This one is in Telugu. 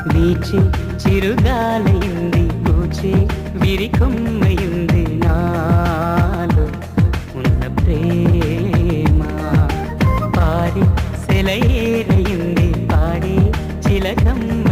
వీచే చిరుగాలయింది పూచే విరికొమ్మయింది నాలో ఉన్న ప్రేమ పాడి సెలయేరయింది పాడే చిలకమ్మ